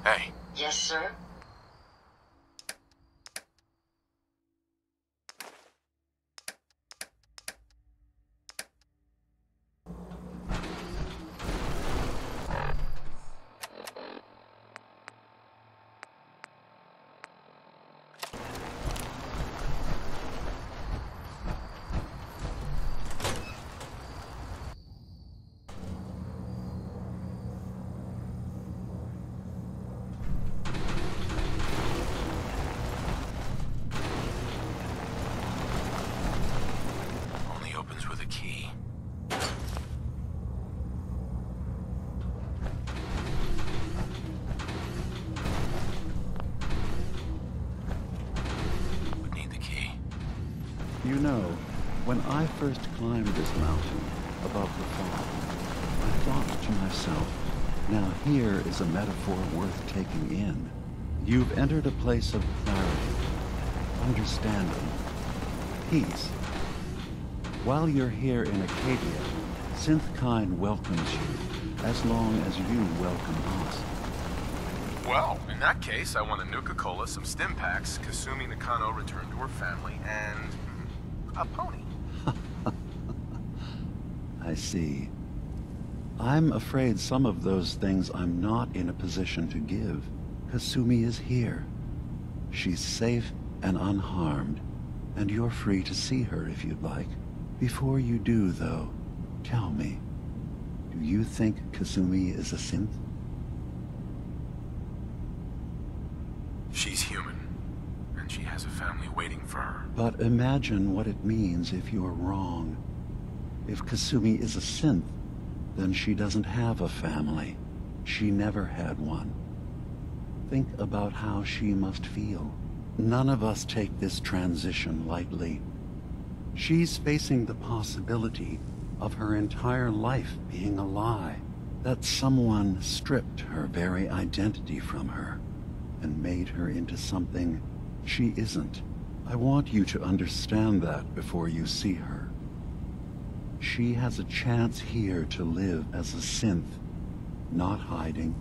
Hey. Yes, sir? Opens with a key. Would need the key. You know, when I first climbed this mountain above the fall, I thought to myself, now here is a metaphor worth taking in. You've entered a place of clarity, understanding, peace. While you're here in Acadia, Synthkind welcomes you, as long as you welcome us. Well, in that case, I want a Nuka-Cola, some stim packs, Kasumi Nakano returned to her family, and a pony. I see. I'm afraid some of those things I'm not in a position to give. Kasumi is here. She's safe and unharmed, and you're free to see her if you'd like. Before you do, though, tell me, do you think Kasumi is a synth? She's human, and she has a family waiting for her. But imagine what it means if you're wrong. If Kasumi is a synth, then she doesn't have a family. She never had one. Think about how she must feel. None of us take this transition lightly. She's facing the possibility of her entire life being a lie, that someone stripped her very identity from her and made her into something she isn't. I want you to understand that before you see her. She has a chance here to live as a synth, not hiding,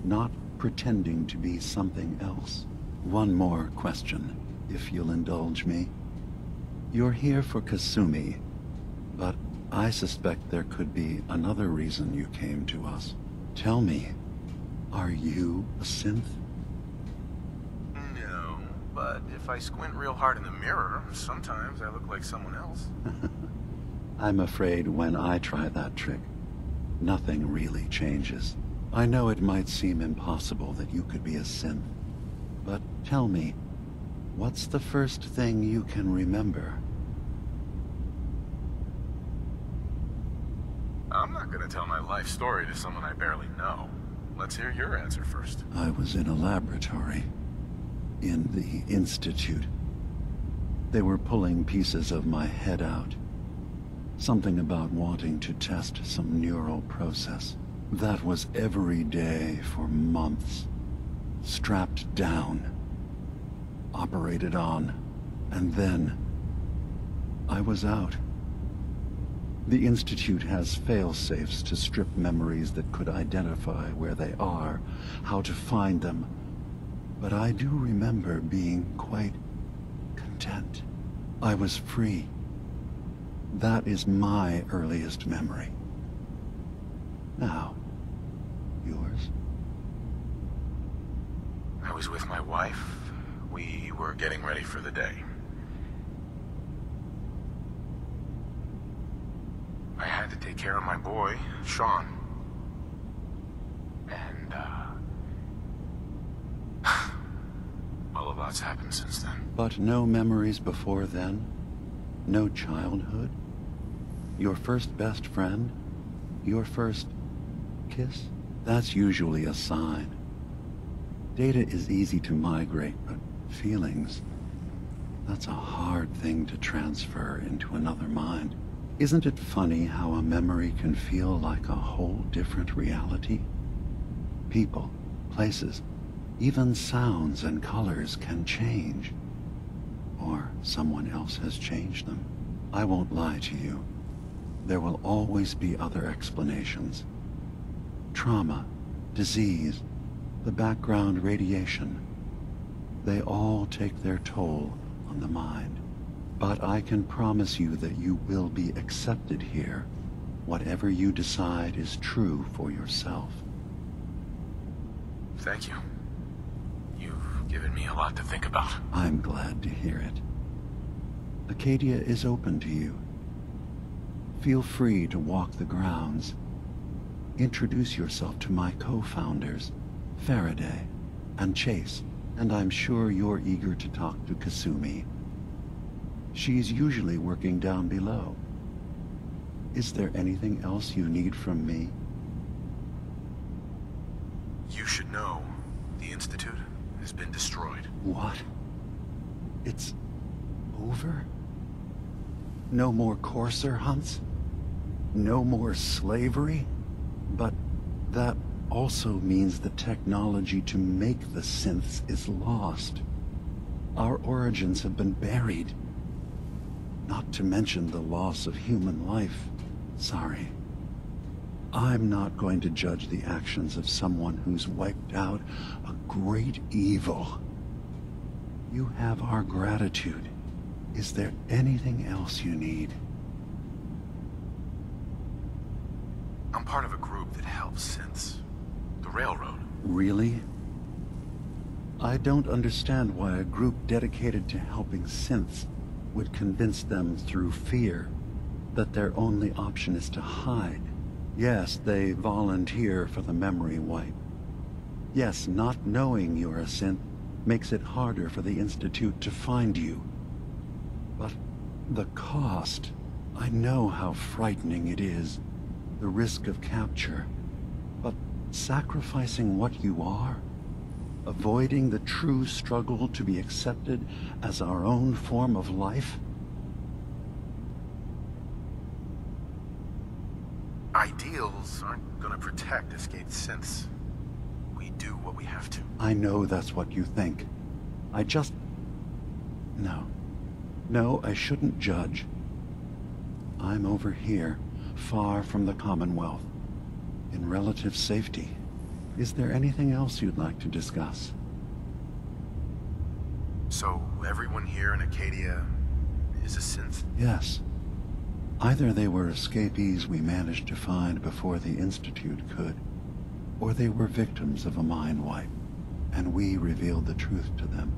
not pretending to be something else. One more question, if you'll indulge me. You're here for Kasumi, but I suspect there could be another reason you came to us. Tell me, are you a synth? No, but if I squint real hard in the mirror, sometimes I look like someone else. I'm afraid when I try that trick, nothing really changes. I know it might seem impossible that you could be a synth, but tell me, what's the first thing you can remember? I'm not gonna tell my life story to someone I barely know. Let's hear your answer first. I was in a laboratory, in the Institute. They were pulling pieces of my head out. Something about wanting to test some neural process. That was every day for months. Strapped down, operated on, and then I was out. The Institute has fail-safes to strip memories that could identify where they are, how to find them. But I do remember being quite content. I was free. That is my earliest memory. Now, yours? I was with my wife. We were getting ready for the day. I had to take care of my boy, Sean. And, well, a lot's happened since then. But no memories before then? No childhood? Your first best friend? Your first kiss? That's usually a sign. Data is easy to migrate, but feelings, that's a hard thing to transfer into another mind. Isn't it funny how a memory can feel like a whole different reality? People, places, even sounds and colors can change. Or someone else has changed them. I won't lie to you. There will always be other explanations. Trauma, disease, the background radiation. They all take their toll on the mind. But I can promise you that you will be accepted here, whatever you decide is true for yourself. Thank you. You've given me a lot to think about. I'm glad to hear it. Acadia is open to you. Feel free to walk the grounds. Introduce yourself to my co-founders, Faraday and Chase, and I'm sure you're eager to talk to Kasumi. She's usually working down below. Is there anything else you need from me? You should know, the Institute has been destroyed. What? It's over? No more courser hunts? No more slavery? But that also means the technology to make the synths is lost. Our origins have been buried. Not to mention the loss of human life. Sorry. I'm not going to judge the actions of someone who's wiped out a great evil. You have our gratitude. Is there anything else you need? I'm part of a group that helps synths. The Railroad. Really? I don't understand why a group dedicated to helping synths would convince them through fear that their only option is to hide. Yes, they volunteer for the memory wipe. Yes, not knowing you're a synth makes it harder for the Institute to find you. But the cost, I know how frightening it is, the risk of capture. But sacrificing what you are, avoiding the true struggle to be accepted as our own form of life? Ideals aren't gonna protect escaped synths. We do what we have to. I know that's what you think. I just... No. No, I shouldn't judge. I'm over here, far from the Commonwealth, in relative safety. Is there anything else you'd like to discuss? So, everyone here in Acadia is a synth? Yes. Either they were escapees we managed to find before the Institute could, or they were victims of a mind wipe, and we revealed the truth to them.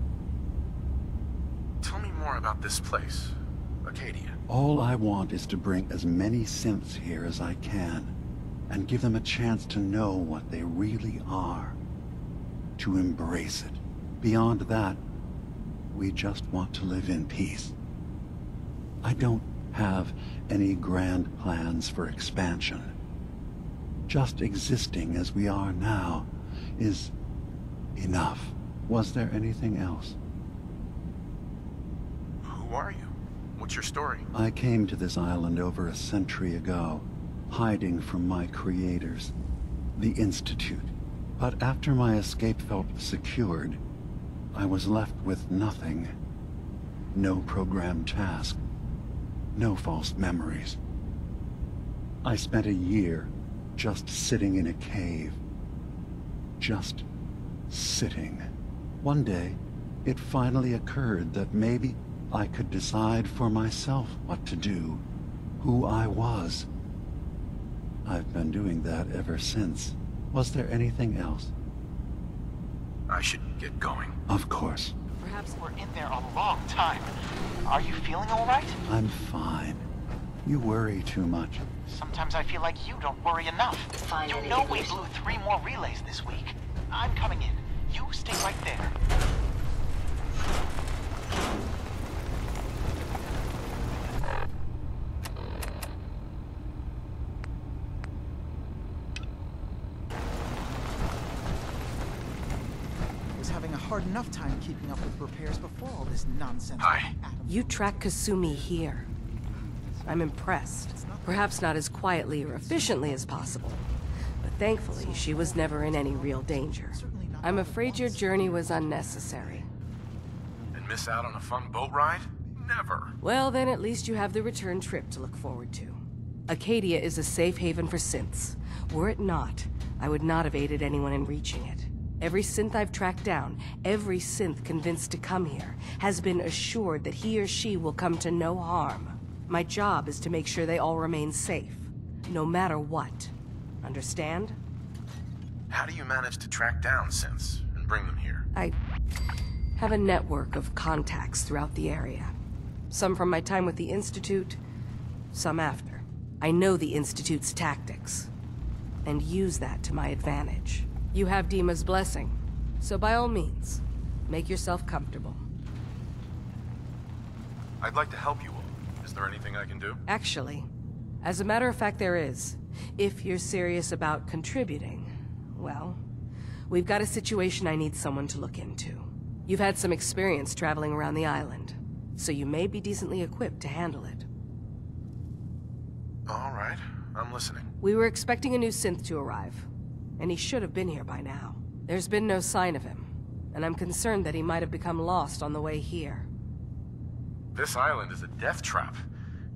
Tell me more about this place, Acadia. All I want is to bring as many synths here as I can, and give them a chance to know what they really are, to embrace it. Beyond that, we just want to live in peace. I don't have any grand plans for expansion. Just existing as we are now is enough. Was there anything else? Who are you? What's your story? I came to this island over a century ago, hiding from my creators, the Institute. But after my escape felt secured, I was left with nothing. No programmed task. No false memories. I spent a year just sitting in a cave. Just sitting. One day, it finally occurred that maybe I could decide for myself what to do, who I was. I've been doing that ever since. Was there anything else? I should get going. Of course. Perhaps we're in there a long time. Are you feeling all right? I'm fine. You worry too much. Sometimes I feel like you don't worry enough. You know we blew 3 more relays this week. I'm coming in. You stay right there. Having a hard enough time keeping up with repairs before all this nonsense. Hi. You track Kasumi here. I'm impressed. Perhaps not as quietly or efficiently as possible, but thankfully she was never in any real danger. I'm afraid your journey was unnecessary. And miss out on a fun boat ride? Never. Well, then at least you have the return trip to look forward to. Acadia is a safe haven for synths. Were it not, I would not have aided anyone in reaching it. Every synth I've tracked down, every synth convinced to come here, has been assured that he or she will come to no harm. My job is to make sure they all remain safe, no matter what. Understand? How do you manage to track down synths and bring them here? I have a network of contacts throughout the area. Some from my time with the Institute, some after. I know the Institute's tactics, and use that to my advantage. You have Dima's blessing, so by all means, make yourself comfortable. I'd like to help you all. Is there anything I can do? Actually, as a matter of fact, there is. If you're serious about contributing, well, we've got a situation I need someone to look into. You've had some experience traveling around the island, so you may be decently equipped to handle it. All right, I'm listening. We were expecting a new synth to arrive, and he should have been here by now. There's been no sign of him, and I'm concerned that he might have become lost on the way here. This island is a death trap.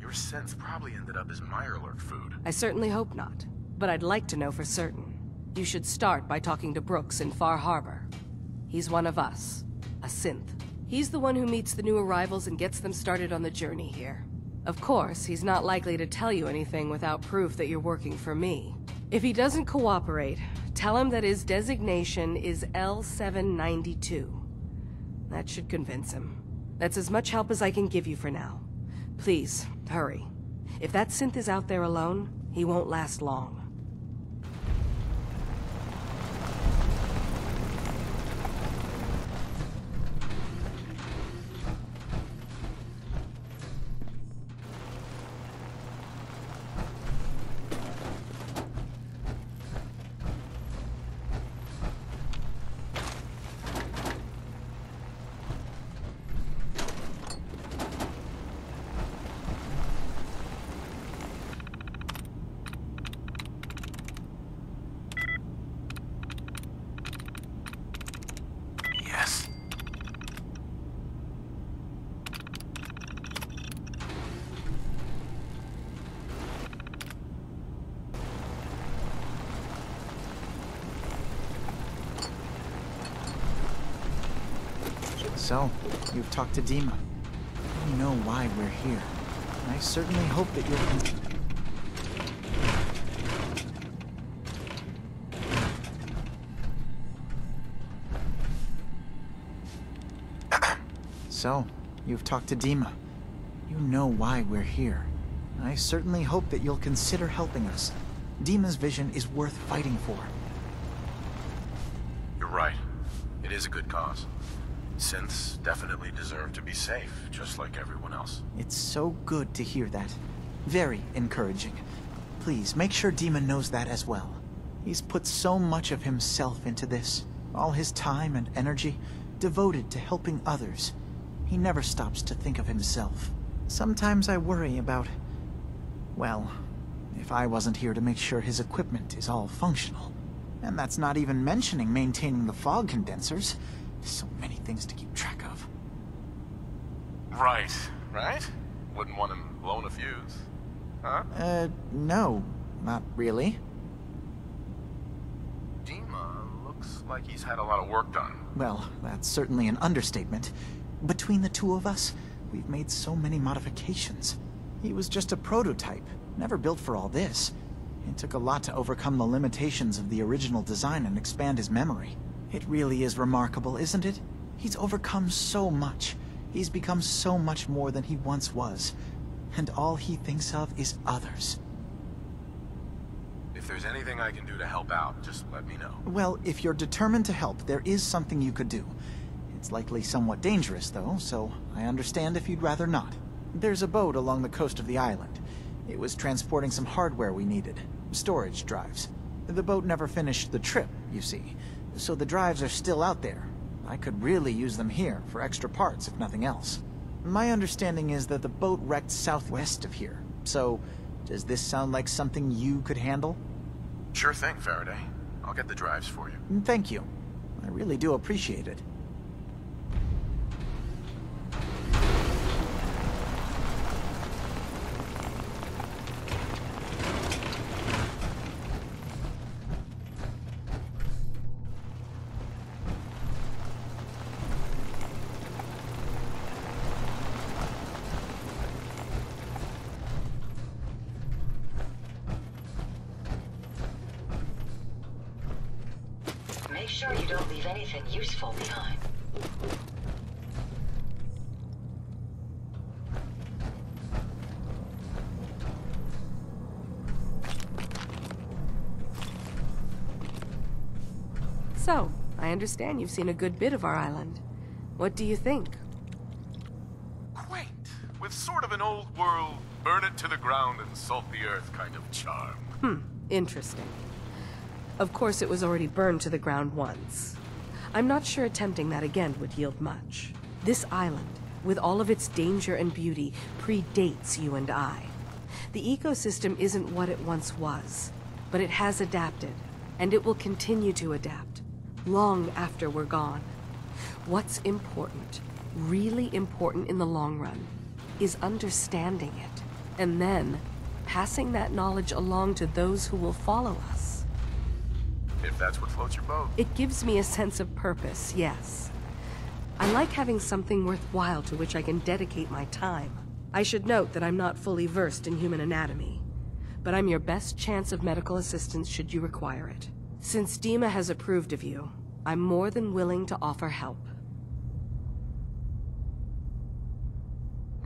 Your synth probably ended up as Mirelurk food. I certainly hope not, but I'd like to know for certain. You should start by talking to Brooks in Far Harbor. He's one of us, a synth. He's the one who meets the new arrivals and gets them started on the journey here. Of course, he's not likely to tell you anything without proof that you're working for me. If he doesn't cooperate, tell him that his designation is L792. That should convince him. That's as much help as I can give you for now. Please, hurry. If that synth is out there alone, he won't last long. So, you've talked to Dima. You know why we're here. I certainly hope that you'll... So, you've talked to Dima. You know why we're here. I certainly hope that you'll consider helping us. Dima's vision is worth fighting for. You're right. It is a good cause. Synths definitely deserve to be safe, just like everyone else. It's so good to hear that. Very encouraging. Please, make sure Dima knows that as well. He's put so much of himself into this. All his time and energy devoted to helping others. He never stops to think of himself. Sometimes I worry about... well, if I wasn't here to make sure his equipment is all functional. And that's not even mentioning maintaining the fog condensers. So many things to keep track of. Right. Wouldn't want him blowing a fuse. Huh? No. Not really. Dima looks like he's had a lot of work done. Well, that's certainly an understatement. Between the two of us, we've made so many modifications. He was just a prototype, never built for all this. It took a lot to overcome the limitations of the original design and expand his memory. It really is remarkable, isn't it? He's overcome so much. He's become so much more than he once was. And all he thinks of is others. If there's anything I can do to help out, just let me know. Well, if you're determined to help, there is something you could do. It's likely somewhat dangerous, though, so I understand if you'd rather not. There's a boat along the coast of the island. It was transporting some hardware we needed. Storage drives. The boat never finished the trip, you see. So the drives are still out there. I could really use them here for extra parts, if nothing else. My understanding is that the boat wrecked southwest of here. So, does this sound like something you could handle? Sure thing, Faraday. I'll get the drives for you. Thank you. I really do appreciate it. Make sure you don't leave anything useful behind. So, I understand you've seen a good bit of our island. What do you think? Quaint, with sort of an old world, burn it to the ground and salt the earth kind of charm. Interesting. Of course, it was already burned to the ground once. I'm not sure attempting that again would yield much. This island, with all of its danger and beauty, predates you and I. The ecosystem isn't what it once was, but it has adapted, and it will continue to adapt, long after we're gone. What's important, really important in the long run, is understanding it, and then passing that knowledge along to those who will follow us. If that's what floats your boat. It gives me a sense of purpose, yes. I like having something worthwhile to which I can dedicate my time. I should note that I'm not fully versed in human anatomy, but I'm your best chance of medical assistance should you require it. Since Dima has approved of you, I'm more than willing to offer help.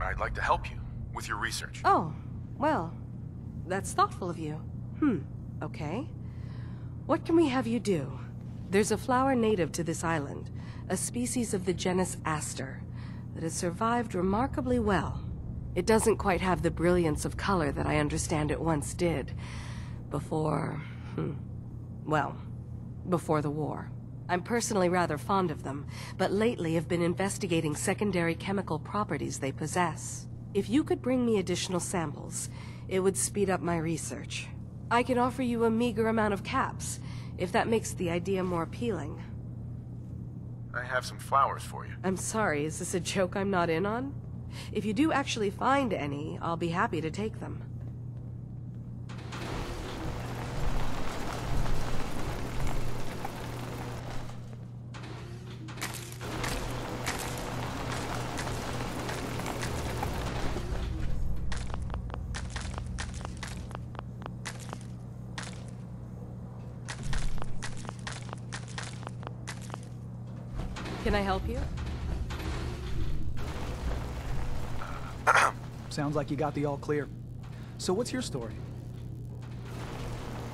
I'd like to help you with your research. Oh, well, that's thoughtful of you. Okay. What can we have you do? There's a flower native to this island, a species of the genus Aster, that has survived remarkably well. It doesn't quite have the brilliance of color that I understand it once did. Before the war. I'm personally rather fond of them, but lately have been investigating secondary chemical properties they possess. If you could bring me additional samples, it would speed up my research. I can offer you a meager amount of caps, if that makes the idea more appealing. I have some flowers for you. I'm sorry, is this a joke I'm not in on? If you do actually find any, I'll be happy to take them. Can I help you? Sounds like you got the all clear. So what's your story?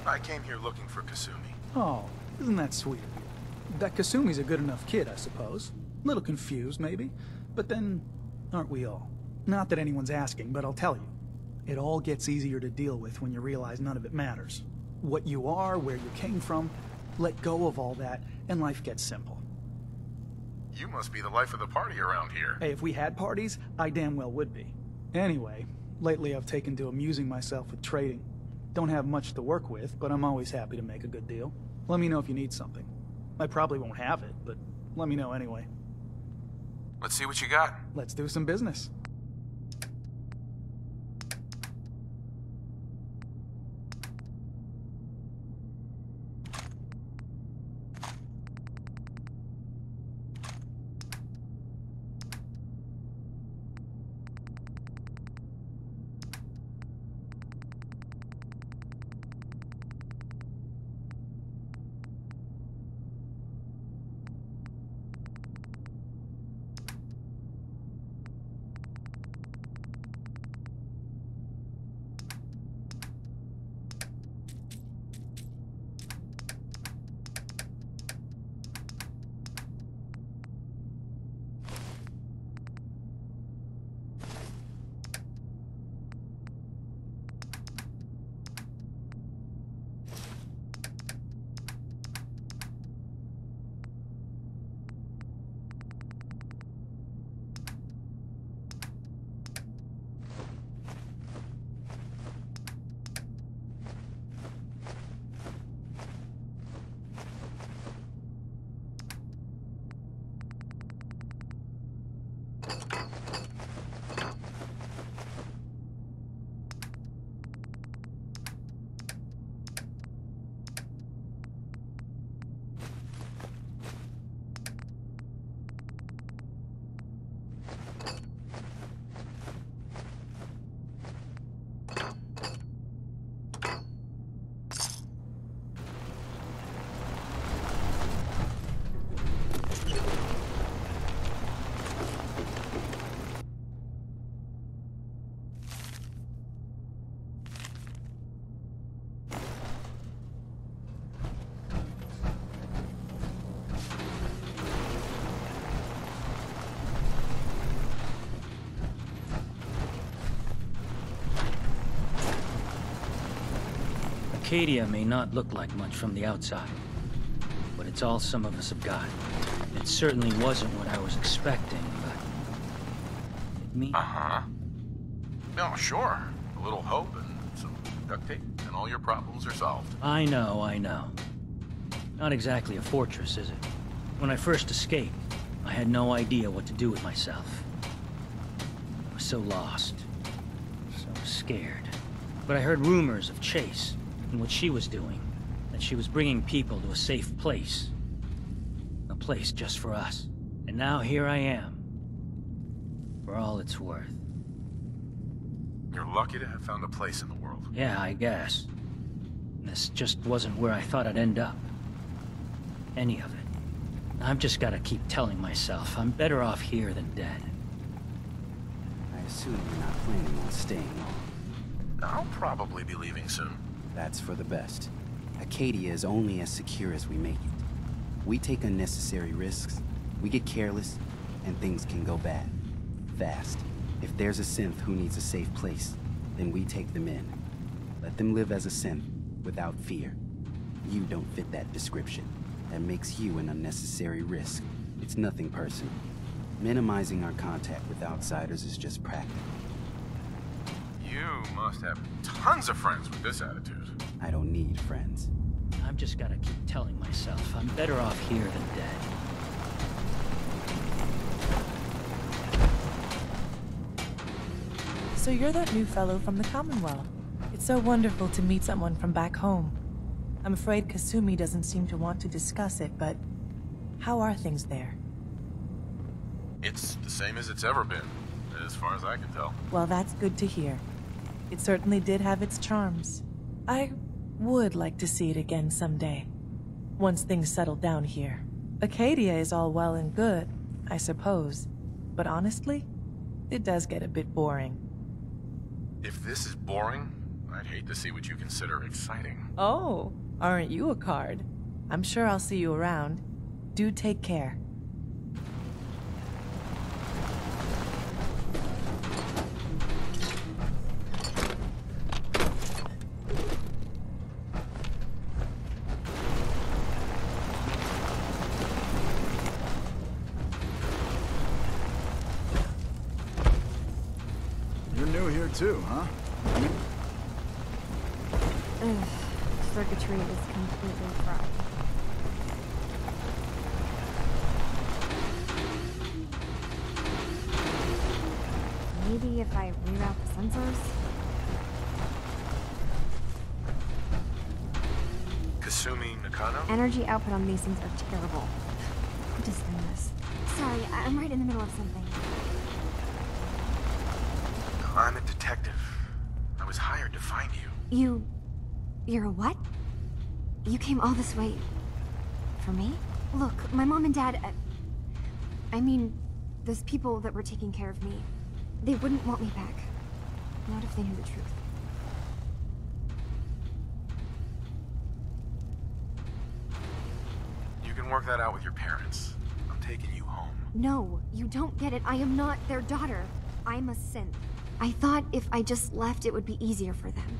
I came here looking for Kasumi. Oh, isn't that sweet of you? That Kasumi's a good enough kid, I suppose. Little confused, maybe. But then, aren't we all? Not that anyone's asking, but I'll tell you. It all gets easier to deal with when you realize none of it matters. What you are, where you came from, let go of all that, and life gets simple. You must be the life of the party around here. Hey, if we had parties, I damn well would be. Anyway, lately I've taken to amusing myself with trading. Don't have much to work with, but I'm always happy to make a good deal. Let me know if you need something. I probably won't have it, but let me know anyway. Let's see what you got. Let's do some business. Arcadia may not look like much from the outside, but it's all some of us have got. It certainly wasn't what I was expecting, but... Uh-huh. No, sure. A little hope and some duct tape, and all your problems are solved. I know. Not exactly a fortress, is it? When I first escaped, I had no idea what to do with myself. I was so lost, so scared. But I heard rumors of Chase and what she was doing, that she was bringing people to a safe place. A place just for us. And now here I am, for all it's worth. You're lucky to have found a place in the world. Yeah, I guess. This just wasn't where I thought I'd end up. Any of it. I've just gotta keep telling myself I'm better off here than dead. I assume you're not planning on staying long. I'll probably be leaving soon. That's for the best. Acadia is only as secure as we make it. We take unnecessary risks, we get careless, and things can go bad. Fast. If there's a synth who needs a safe place, then we take them in. Let them live as a synth, without fear. You don't fit that description. That makes you an unnecessary risk. It's nothing personal. Minimizing our contact with outsiders is just practical. You must have tons of friends with this attitude. I don't need friends. I've just gotta keep telling myself I'm better off here than dead. So you're that new fellow from the Commonwealth. It's so wonderful to meet someone from back home. I'm afraid Kasumi doesn't seem to want to discuss it, but how are things there? It's the same as it's ever been, as far as I can tell. Well, that's good to hear. It certainly did have its charms. I would like to see it again someday, once things settle down here. Acadia is all well and good, I suppose, but honestly, it does get a bit boring. If this is boring, I'd hate to see what you consider exciting. Oh, aren't you a card? I'm sure I'll see you around. Do take care. You're new here too, huh? Ugh, circuitry is completely fried. Maybe if I reroute the sensors? Kasumi Nakano? Energy output on these things are terrible. I'll just end this. Sorry, I'm right in the middle of something. I'm a detective. I was hired to find you. You're a what? You came all this way... for me? Look, my mom and dad... I mean, those people that were taking care of me, they wouldn't want me back. Not if they knew the truth. You can work that out with your parents. I'm taking you home. No, you don't get it. I am not their daughter. I'm a synth. I thought if I just left, it would be easier for them.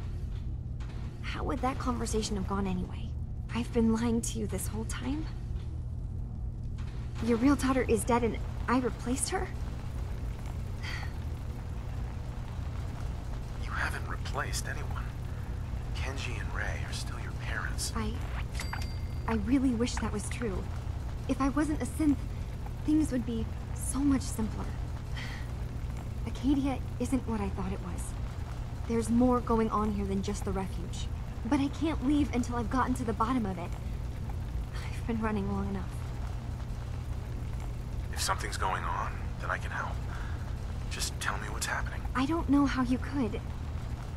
How would that conversation have gone anyway? I've been lying to you this whole time? Your real daughter is dead and I replaced her? You haven't replaced anyone. Kenji and Ray are still your parents. I really wish that was true. If I wasn't a synth, things would be so much simpler. Acadia isn't what I thought it was. There's more going on here than just the refuge. But I can't leave until I've gotten to the bottom of it. I've been running long enough. If something's going on, then I can help. Just tell me what's happening. I don't know how you could.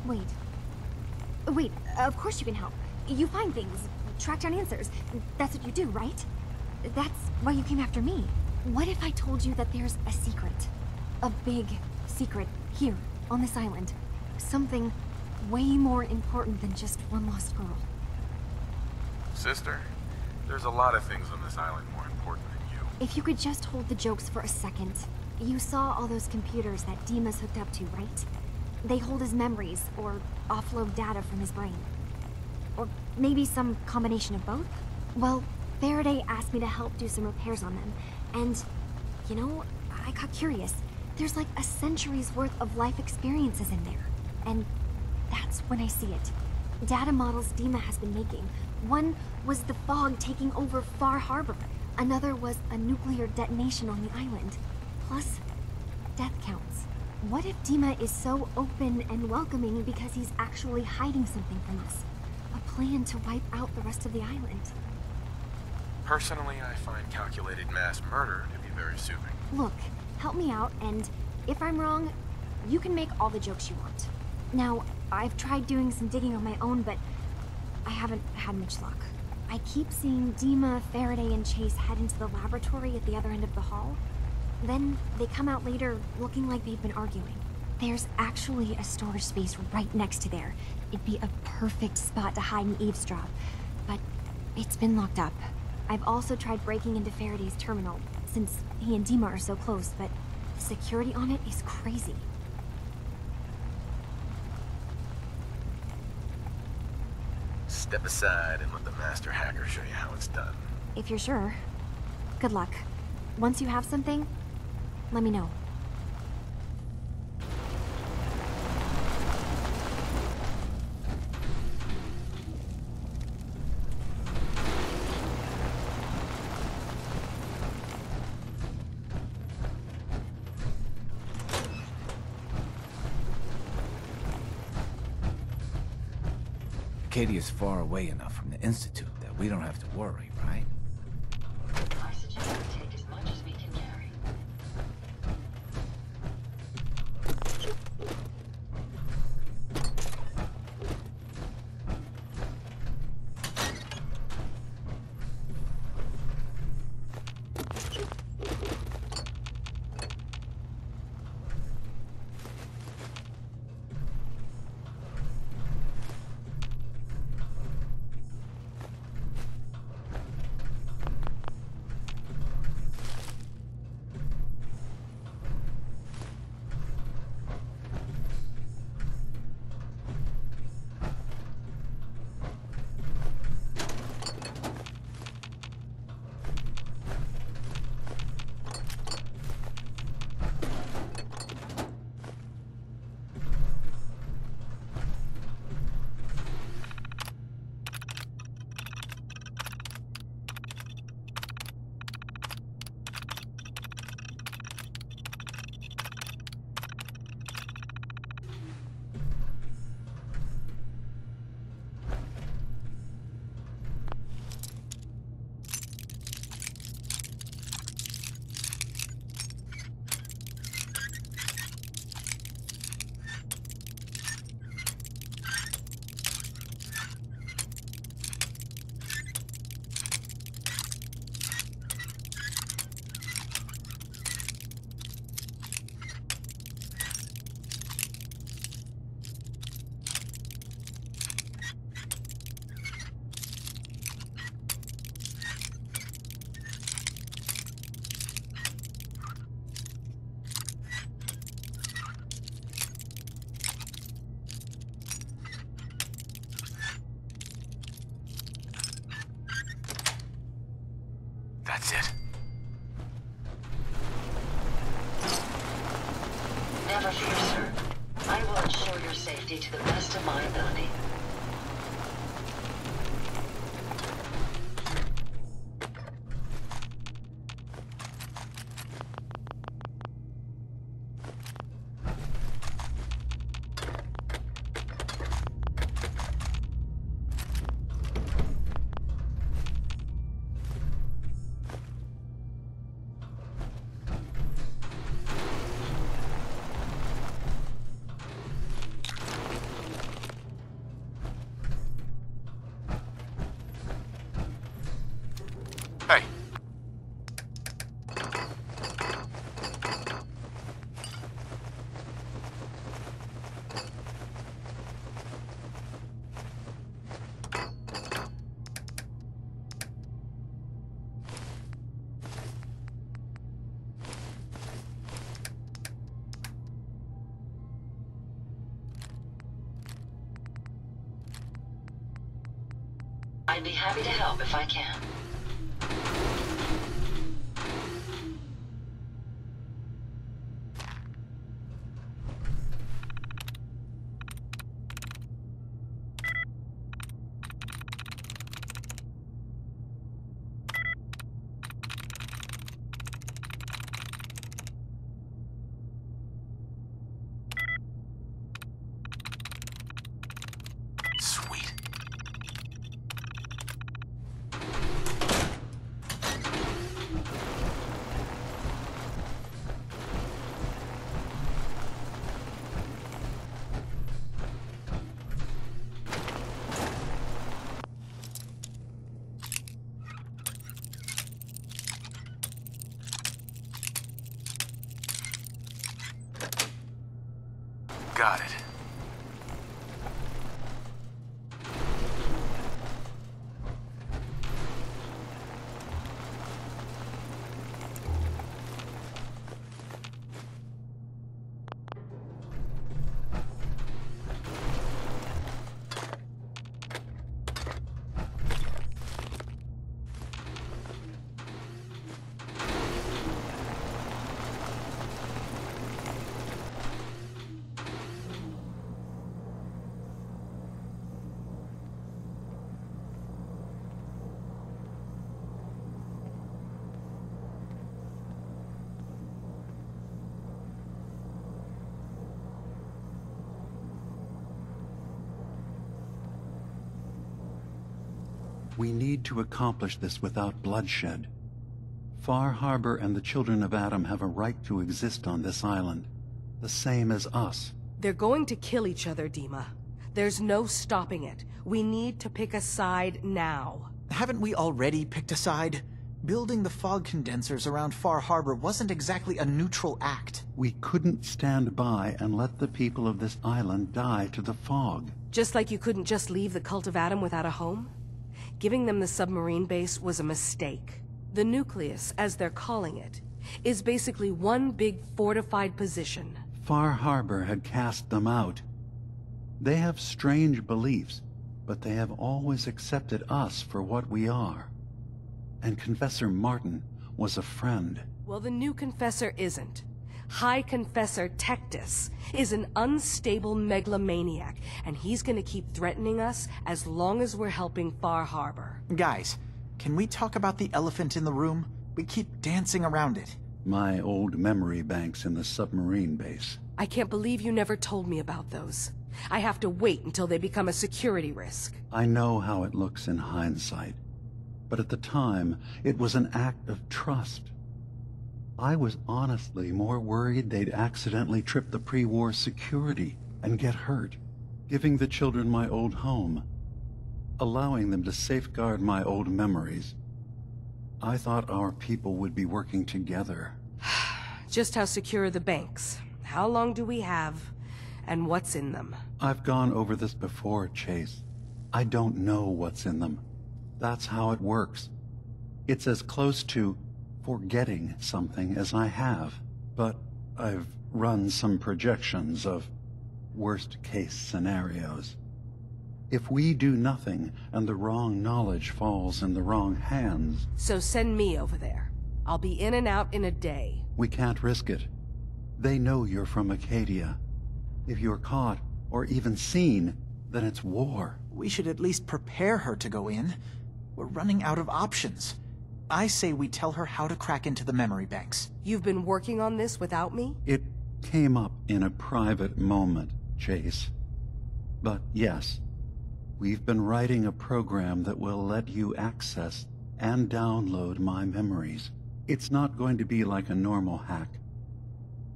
Wait, of course you can help. You find things, track down answers. That's what you do, right? That's why you came after me. What if I told you that there's a secret? A big secret here, on this island. Something way more important than just one lost girl. Sister, there's a lot of things on this island more important than you. If you could just hold the jokes for a second. You saw all those computers that Dima's hooked up to, right? They hold his memories, or offload data from his brain. Or maybe some combination of both? Well, Faraday asked me to help do some repairs on them, and, you know, I got curious. There's like a century's worth of life experiences in there, and that's when I see it. Data models Dima has been making. One was the fog taking over Far Harbor. Another was a nuclear detonation on the island. Plus, death counts. What if Dima is so open and welcoming because he's actually hiding something from us? A plan to wipe out the rest of the island. Personally, I find calculated mass murder to be very soothing. Look, help me out, and if I'm wrong, you can make all the jokes you want. Now, I've tried doing some digging on my own, but I haven't had much luck. I keep seeing Dima, Faraday, and Chase head into the laboratory at the other end of the hall. Then they come out later looking like they've been arguing. There's actually a storage space right next to there. It'd be a perfect spot to hide and eavesdrop, but it's been locked up. I've also tried breaking into Faraday's terminal, since he and Dima are so close, but the security on it is crazy. Step aside and let the master hacker show you how it's done. If you're sure. Good luck. Once you have something, let me know. Acadia's far away enough from the Institute that we don't have to worry, right? I suggest we take as much as we can carry. That's it. Never fear, sir. I will ensure your safety to the best of my ability. I'd be happy to help if I can. Sweet. Got it. We need to accomplish this without bloodshed. Far Harbor and the children of Adam have a right to exist on this island, the same as us. They're going to kill each other, Dima. There's no stopping it. We need to pick a side now. Haven't we already picked a side? Building the fog condensers around Far Harbor wasn't exactly a neutral act. We couldn't stand by and let the people of this island die to the fog. Just like you couldn't just leave the Cult of Adam without a home? Giving them the submarine base was a mistake. The nucleus, as they're calling it, is basically one big fortified position. Far Harbor had cast them out. They have strange beliefs, but they have always accepted us for what we are. And Confessor Martin was a friend. Well, the new Confessor isn't. High Confessor Tectus is an unstable megalomaniac, and he's gonna keep threatening us as long as we're helping Far Harbor. Guys, can we talk about the elephant in the room? We keep dancing around it. My old memory banks in the submarine base. I can't believe you never told me about those. I have to wait until they become a security risk. I know how it looks in hindsight, but at the time, it was an act of trust. I was honestly more worried they'd accidentally trip the pre-war security and get hurt, giving the children my old home, allowing them to safeguard my old memories. I thought our people would be working together. Just how secure are the banks? How long do we have? And what's in them? I've gone over this before, Chase. I don't know what's in them. That's how it works. It's as close to forgetting something as I have, but I've run some projections of worst-case scenarios. If we do nothing and the wrong knowledge falls in the wrong hands... So send me over there. I'll be in and out in a day. We can't risk it. They know you're from Acadia. If you're caught, or even seen, then it's war. We should at least prepare her to go in. We're running out of options. I say we tell her how to crack into the memory banks. You've been working on this without me? It came up in a private moment, Chase. But yes, we've been writing a program that will let you access and download my memories. It's not going to be like a normal hack.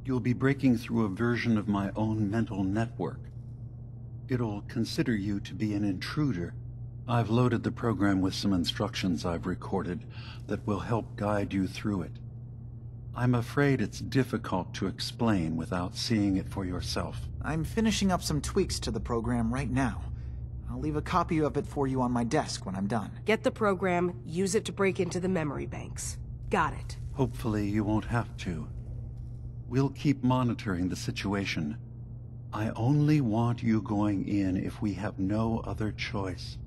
You'll be breaking through a version of my own mental network. It'll consider you to be an intruder. I've loaded the program with some instructions I've recorded that will help guide you through it. I'm afraid it's difficult to explain without seeing it for yourself. I'm finishing up some tweaks to the program right now. I'll leave a copy of it for you on my desk when I'm done. Get the program, use it to break into the memory banks. Got it. Hopefully you won't have to. We'll keep monitoring the situation. I only want you going in if we have no other choice.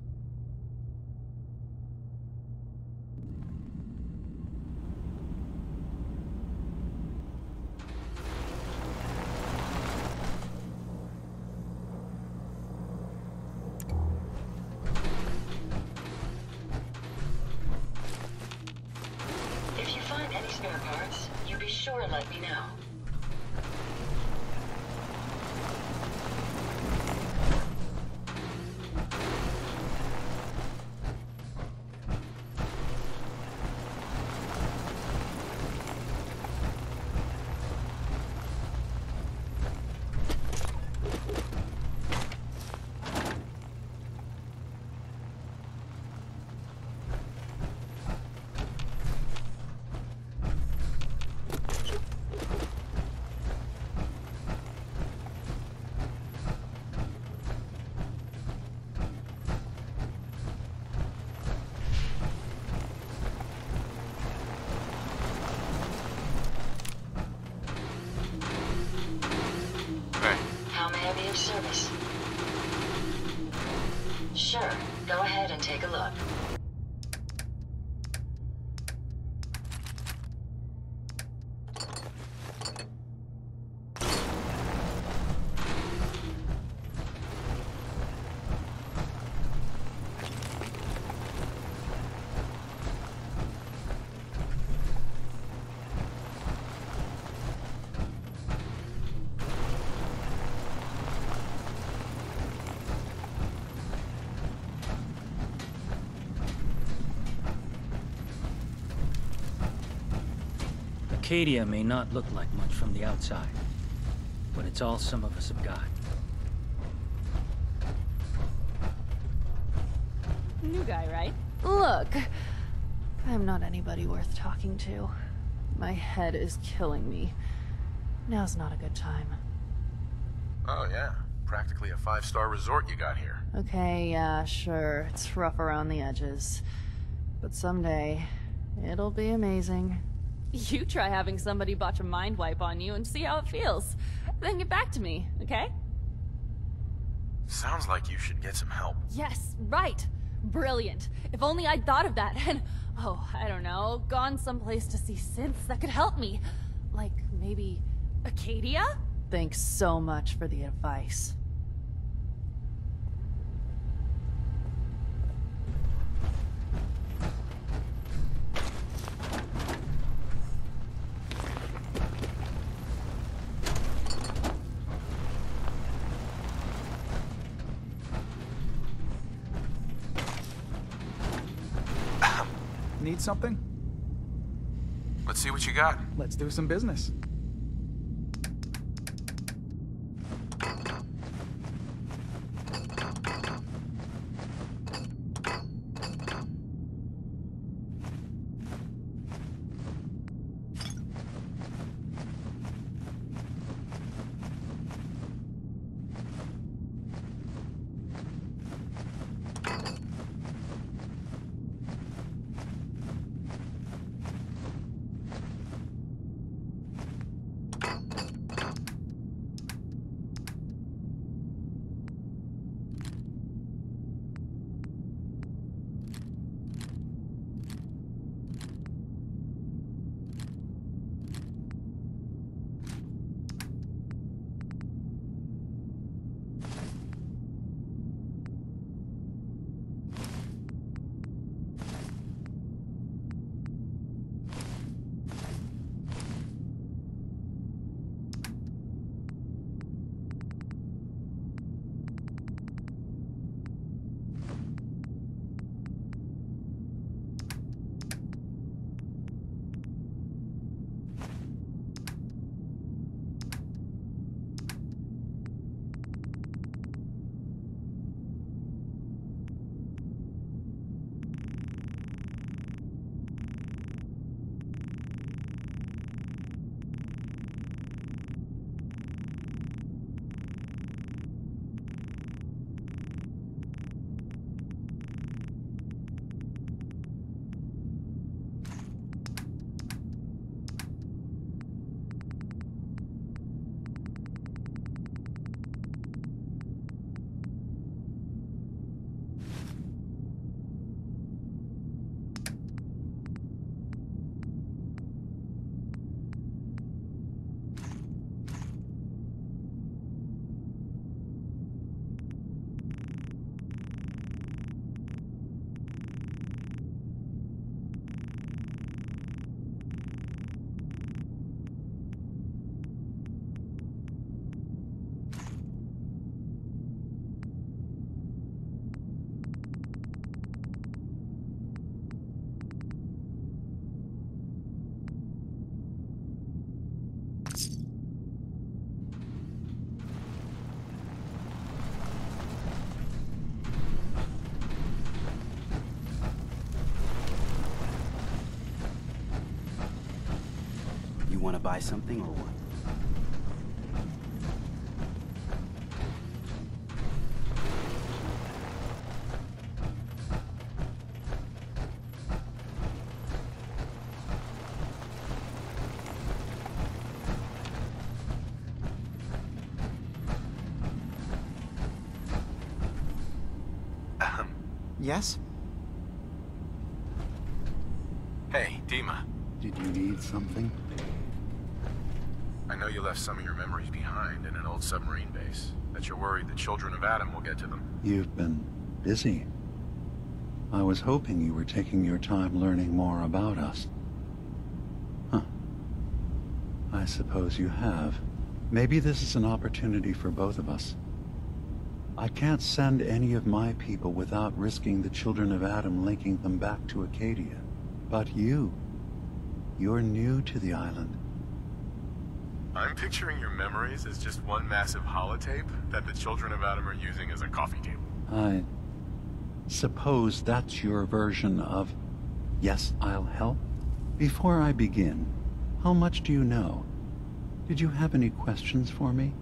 If you find any spare parts, you be sure to let me know. How may I be of service? Sure, go ahead and take a look. Acadia may not look like much from the outside, but it's all some of us have got. New guy, right? Look, I'm not anybody worth talking to. My head is killing me. Now's not a good time. Oh, yeah. Practically a 5-star resort you got here. Okay, yeah, sure. It's rough around the edges. But someday, it'll be amazing. You try having somebody botch a mind wipe on you and see how it feels. Then get back to me, okay? Sounds like you should get some help. Yes, right. Brilliant. If only I'd thought of that and, oh, I don't know, gone someplace to see synths that could help me. Like, maybe Acadia? Thanks so much for the advice. Need something? Let's see what you got. Let's do some business. You want to buy something or what? Yes? Hey, Dima. Did you need something? I know you left some of your memories behind in an old submarine base. That you're worried the children of Adam will get to them. You've been busy. I was hoping you were taking your time learning more about us. Huh. I suppose you have. Maybe this is an opportunity for both of us. I can't send any of my people without risking the children of Adam linking them back to Acadia. But you're new to the island. I'm picturing your memories as just one massive holotape that the children of Adam are using as a coffee table. I suppose that's your version of, yes, I'll help? Before I begin, how much do you know? Did you have any questions for me?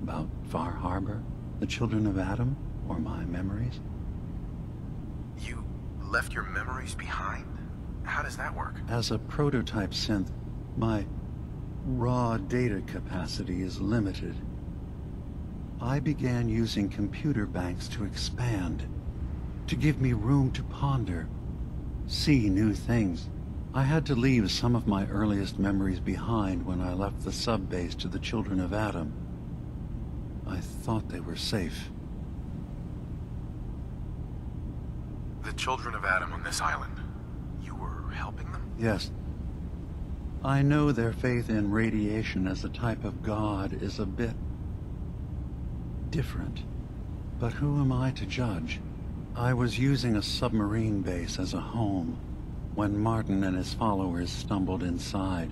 About Far Harbor, the children of Adam, or my memories? You left your memories behind? How does that work? As a prototype synth, my raw data capacity is limited. I began using computer banks to expand, to give me room to ponder, see new things. I had to leave some of my earliest memories behind when I left the sub-base to the children of Adam. I thought they were safe. The children of Adam on this island. You were helping them? Yes. I know their faith in radiation as a type of god is a bit different. But who am I to judge? I was using a submarine base as a home when Martin and his followers stumbled inside.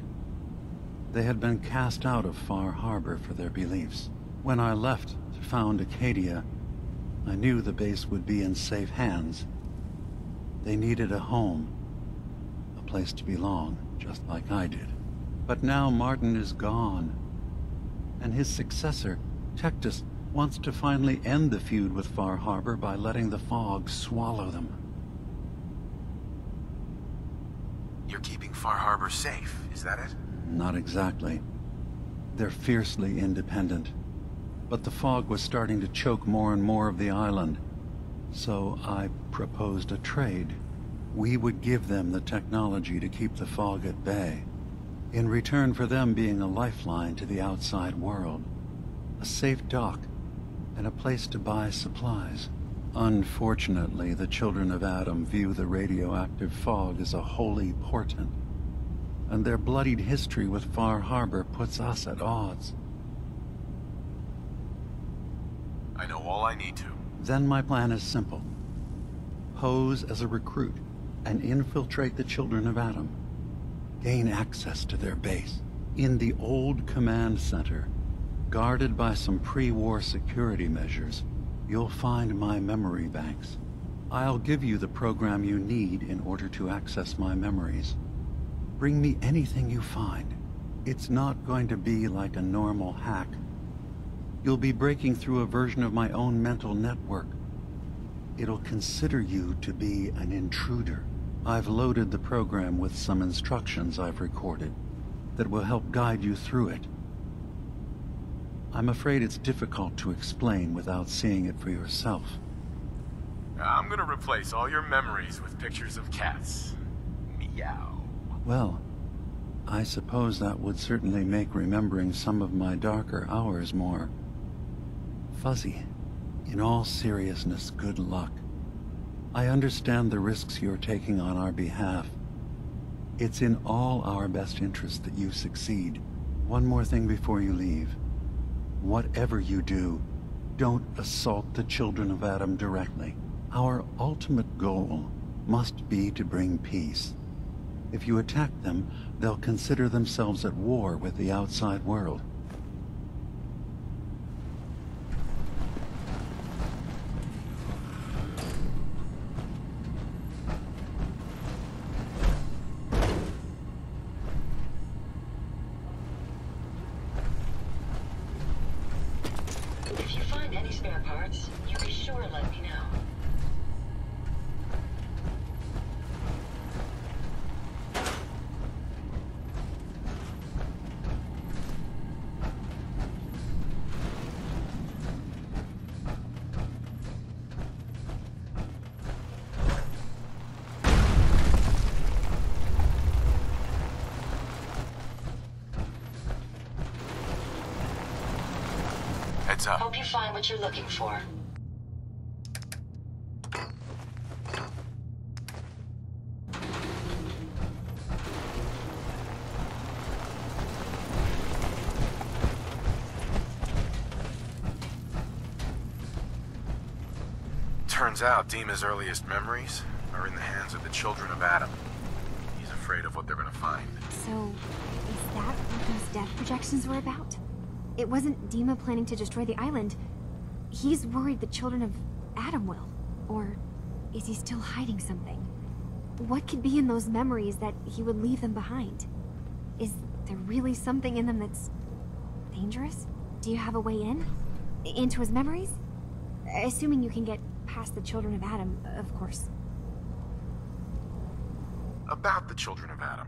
They had been cast out of Far Harbor for their beliefs. When I left to found Acadia, I knew the base would be in safe hands. They needed a home, a place to belong, just like I did. But now Martin is gone, and his successor, Tectus, wants to finally end the feud with Far Harbor by letting the fog swallow them. You're keeping Far Harbor safe, is that it? Not exactly. They're fiercely independent. But the fog was starting to choke more and more of the island. So I proposed a trade. We would give them the technology to keep the fog at bay, in return for them being a lifeline to the outside world, a safe dock, and a place to buy supplies. Unfortunately, the children of Adam view the radioactive fog as a holy portent, and their bloodied history with Far Harbor puts us at odds. I know all I need to. Then my plan is simple. Pose as a recruit and infiltrate the children of Adam. Gain access to their base. In the old command center, guarded by some pre-war security measures, you'll find my memory banks. I'll give you the program you need in order to access my memories. Bring me anything you find. It's not going to be like a normal hack. You'll be breaking through a version of my own mental network. It'll consider you to be an intruder. I've loaded the program with some instructions I've recorded that will help guide you through it. I'm afraid it's difficult to explain without seeing it for yourself. I'm gonna replace all your memories with pictures of cats. Meow. Well, I suppose that would certainly make remembering some of my darker hours more fuzzy. In all seriousness, good luck. I understand the risks you're taking on our behalf. It's in all our best interest that you succeed. One more thing before you leave. Whatever you do, don't assault the children of Adam directly. Our ultimate goal must be to bring peace. If you attack them, they'll consider themselves at war with the outside world. Sure, let me know. Heads up. Hope you find what you're looking for. Turns out Dima's earliest memories are in the hands of the children of Adam. He's afraid of what they're gonna find. So, is that what those death projections were about? It wasn't Dima planning to destroy the island. He's worried the children of Adam will. Or is he still hiding something? What could be in those memories that he would leave them behind? Is there really something in them that's dangerous? Do you have a way in? Into his memories? Assuming you can get past the children of Adam, of course. About the children of Adam,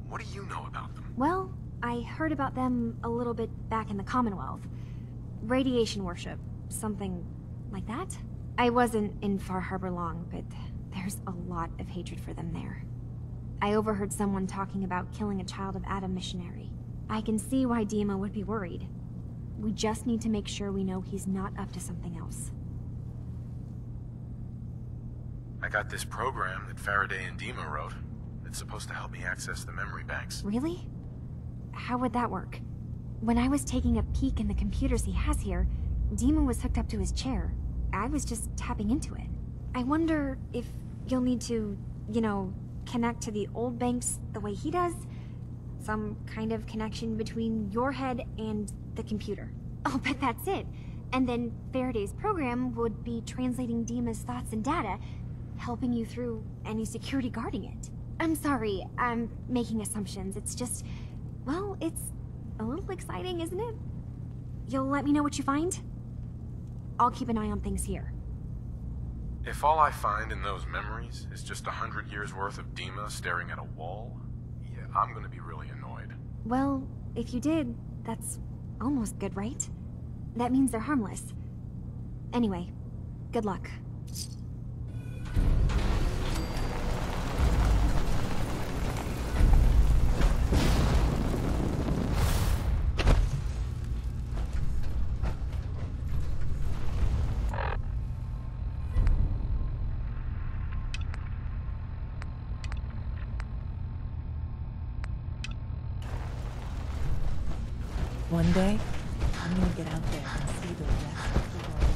what do you know about them? Well, I heard about them a little bit back in the Commonwealth. Radiation worship, something like that. I wasn't in Far Harbor long, but there's a lot of hatred for them there. I overheard someone talking about killing a child of Adam missionary. I can see why Dima would be worried. We just need to make sure we know he's not up to something else. I got this program that Faraday and Dima wrote. It's supposed to help me access the memory banks. Really? How would that work? When I was taking a peek in the computers he has here, Dima was hooked up to his chair. I was just tapping into it. I wonder if you'll need to, connect to the old banks the way he does? Some kind of connection between your head and the computer. Oh, but that's it. And then Faraday's program would be translating Dima's thoughts and data, helping you through any security guarding it. I'm sorry, I'm making assumptions. It's just, well, it's a little exciting, isn't it? You'll let me know what you find? I'll keep an eye on things here. If all I find in those memories is just 100 years worth of Dima staring at a wall, yeah, I'm gonna be really annoyed. Well, if you did, that's almost good, right? That means they're harmless. Anyway, good luck. One day, I'm gonna get out there and see the rest of the world.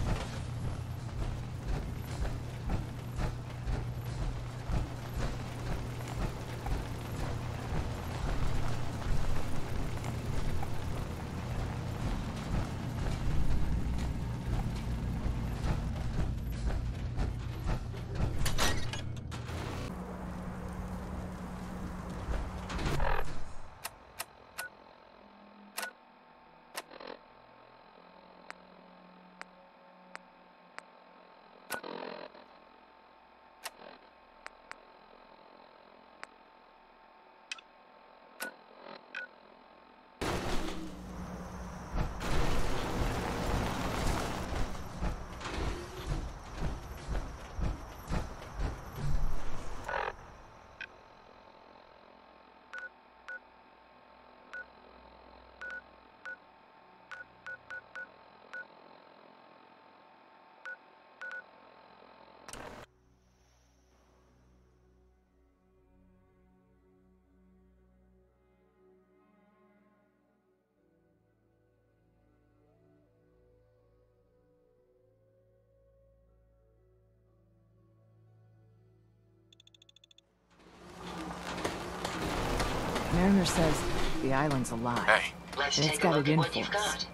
Mariner says the island's alive. Hey. Let's and it's take a got look it at in what for you've us. got.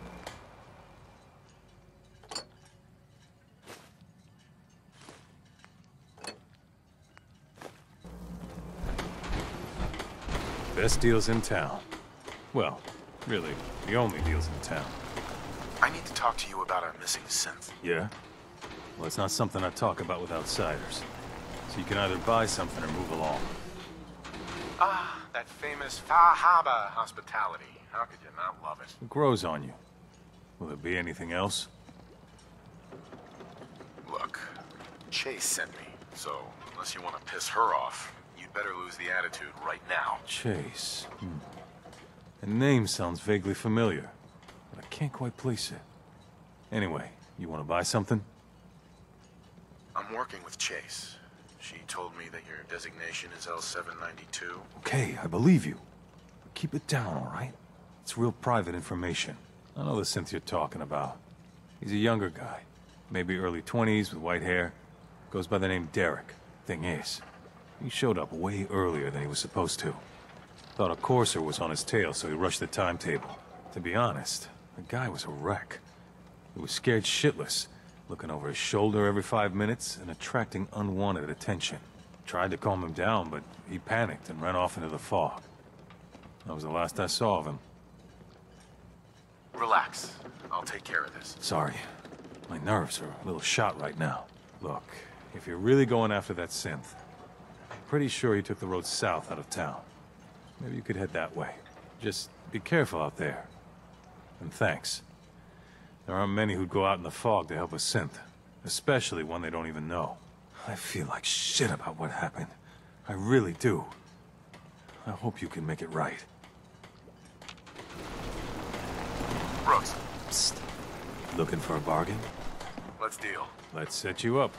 Best deals in town. Well, really, the only deals in town. I need to talk to you about our missing synth. Yeah? Well, it's not something I talk about with outsiders. So you can either buy something or move along. Ah, that famous Fahaba hospitality. How could you not love it? It grows on you. Will there be anything else? Look, Chase sent me, so unless you want to piss her off, you'd better lose the attitude right now. Chase. The name sounds vaguely familiar, but I can't quite place it. Anyway, you want to buy something? I'm working with Chase. She told me that your designation is L792. Okay, I believe you. But keep it down, all right? It's real private information. I know the synth you're talking about. He's a younger guy. Maybe early 20s with white hair. Goes by the name Derek. Thing is, he showed up way earlier than he was supposed to. Thought a courser was on his tail, so he rushed the timetable. To be honest, the guy was a wreck. He was scared shitless, looking over his shoulder every 5 minutes and attracting unwanted attention. Tried to calm him down, but he panicked and ran off into the fog. That was the last I saw of him. Relax. I'll take care of this. Sorry. My nerves are a little shot right now. Look, if you're really going after that synth, I'm pretty sure he took the road south out of town. Maybe you could head that way. Just be careful out there. And thanks. There aren't many who'd go out in the fog to help a synth, especially one they don't even know. I feel like shit about what happened. I really do. I hope you can make it right. Brooks. Psst. Looking for a bargain? Let's deal. Let's set you up.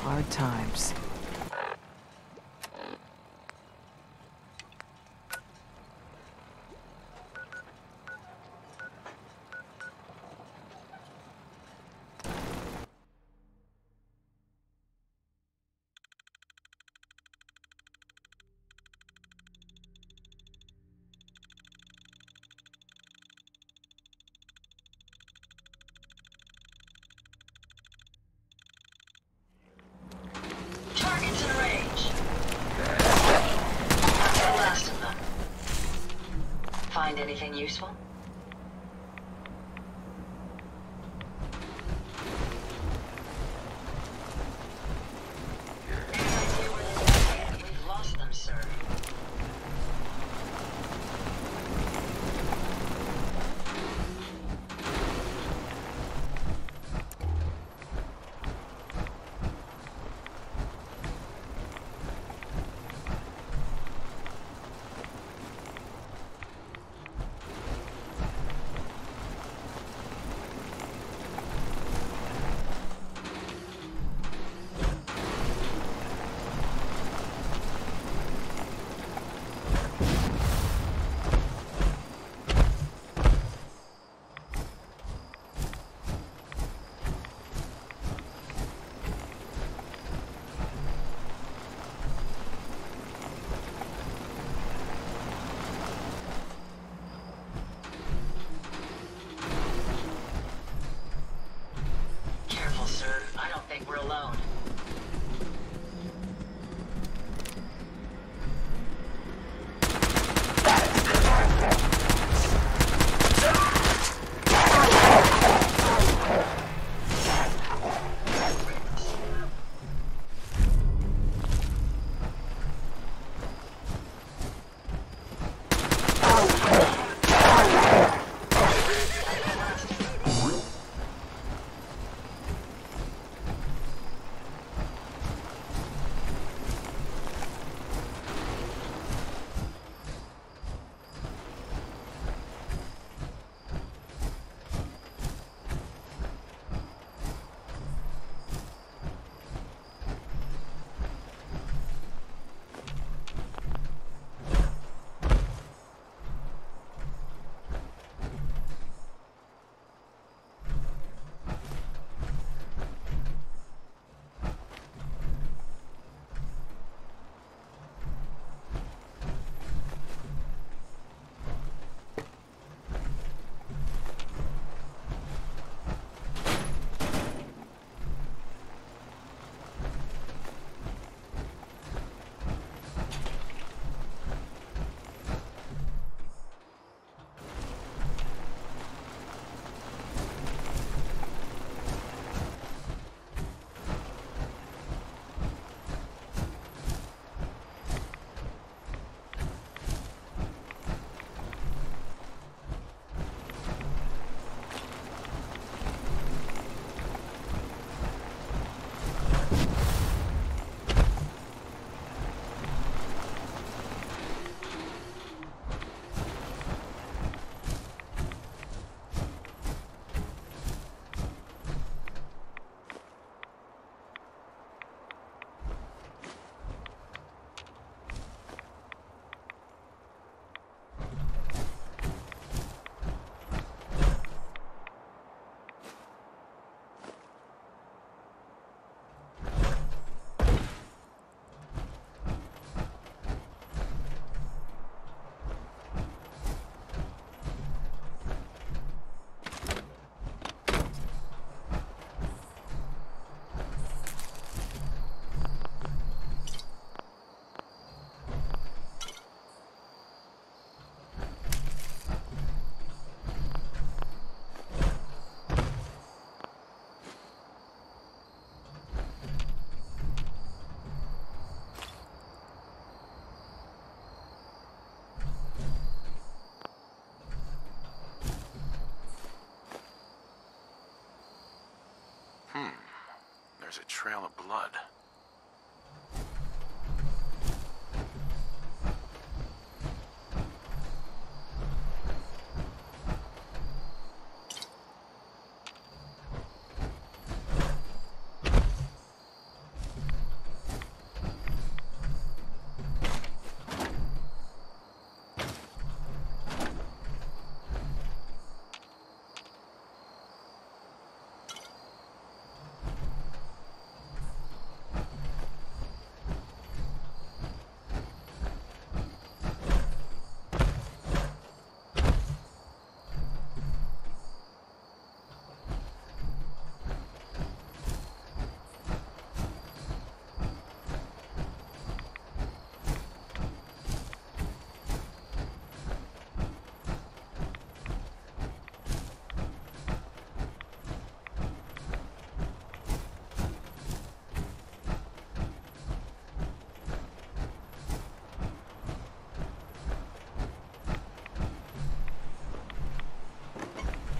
Hard times. Targets in range. That's the last of them. Find anything useful? We've lost them, sir. There's a trail of blood.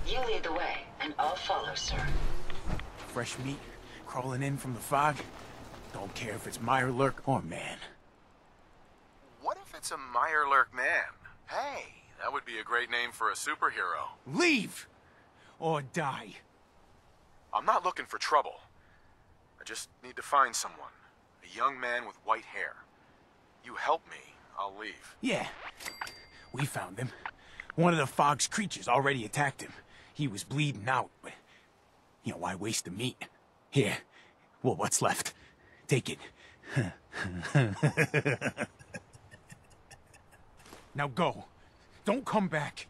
You lead the way, and I'll follow, sir. Fresh meat crawling in from the fog. Don't care if it's Mirelurk or man. What if it's a Mirelurk man? Hey, that would be a great name for a superhero. Leave! Or die. I'm not looking for trouble. I just need to find someone. A young man with white hair. You help me, I'll leave. Yeah. We found him. One of the fog's creatures already attacked him. He was bleeding out, but... You know, why waste the meat? Here. Well, what's left? Take it. Now go. Don't come back.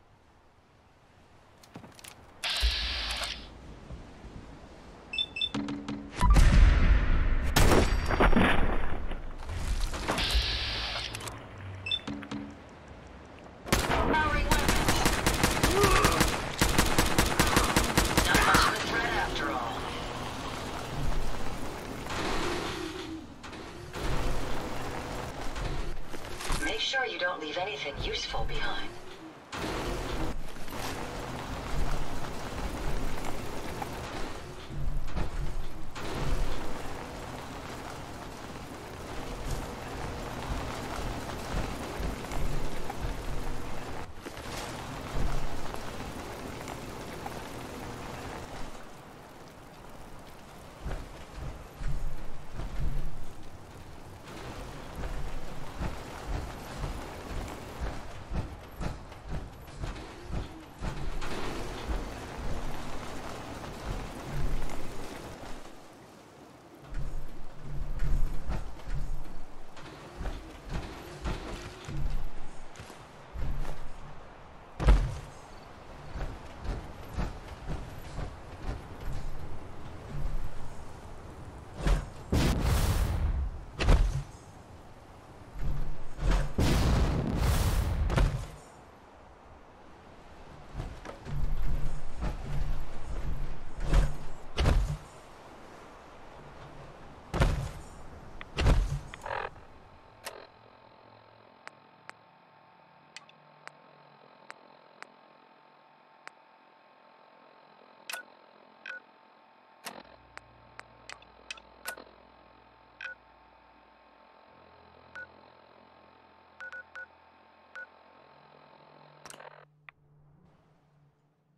Make sure you don't leave anything useful behind.